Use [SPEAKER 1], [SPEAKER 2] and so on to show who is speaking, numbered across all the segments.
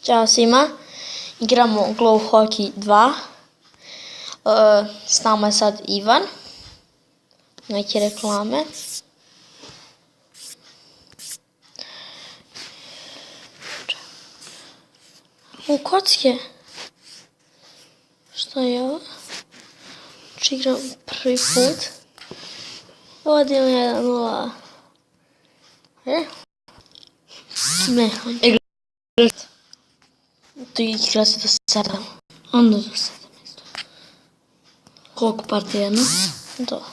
[SPEAKER 1] Ćao svima, igramo Glow Hockey 2. S nama je sad Ivan. Neke reklame. U kocke. Šta je ovo? Igram prvi put. Vodim 1-0. Ne. Tu igra se do 7.
[SPEAKER 2] Onda do 7. Koliko partija jedno?
[SPEAKER 1] Do.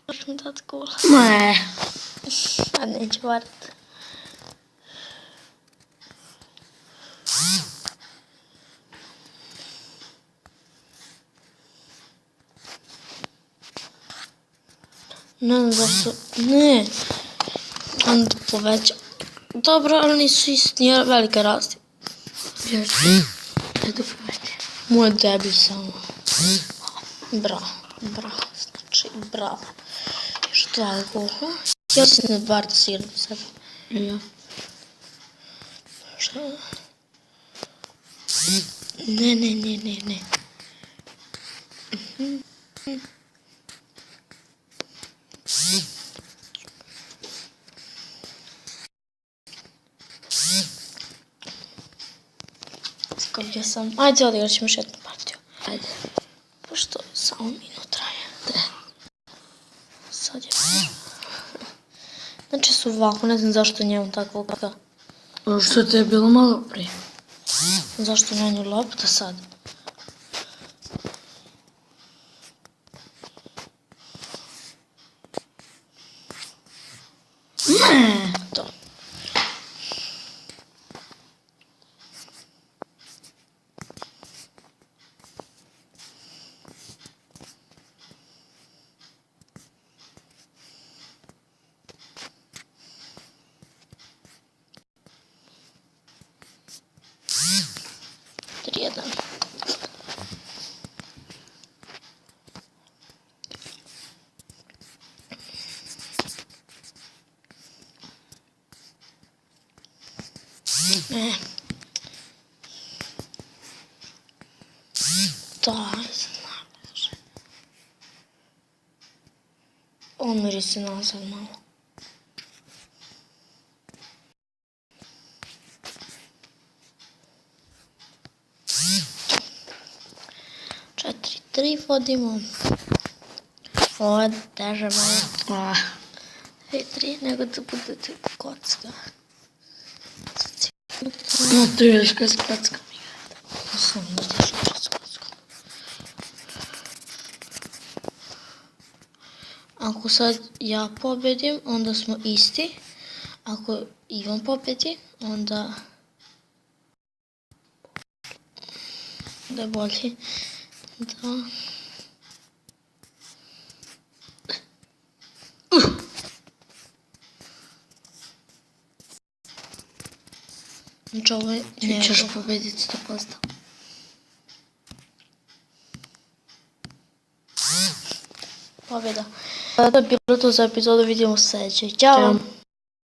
[SPEAKER 1] Možeš mi dati gol?
[SPEAKER 2] Ne.
[SPEAKER 1] A neću varat. Ne znam zašto. Ne. Onda poveća. Dobro, ali nisu isti, nije velika razlika.
[SPEAKER 2] Ajde poveća.
[SPEAKER 1] Moj debil samo. Bravo, znači bravo. Još 2 gola. Ja sam na bar da si igram sad.
[SPEAKER 2] Ja.
[SPEAKER 1] Šta? Ne. Skopio sam. Ajde, odigrat ćemo još jednu partiju.
[SPEAKER 2] Ajde.
[SPEAKER 1] Pošto samo minut traje.
[SPEAKER 2] Da.
[SPEAKER 1] Sad je. Znači su ovako, ne znam zašto njemu takvog.
[SPEAKER 2] Što te je bilo malo prije?
[SPEAKER 1] Zašto njemu lopta sad?
[SPEAKER 2] Ne.
[SPEAKER 1] To. Jedan. Omiri se nazad malo. Četiri, 3 vodimo. Ovo je teže malo. 3, nego da bude kocka.
[SPEAKER 2] No, ti vidiš kada se kocka.
[SPEAKER 1] Sam da ćeš igrati s kockom. Ako sad ja pobedim, onda smo isti. Ako Ivan pobedi, onda je bolje. Da. Znači ovo je...
[SPEAKER 2] Ti ćeš pobediti 100%.
[SPEAKER 1] Pobjeda. To je bilo to za epizodu, vidimo se sljedeće. Ćao!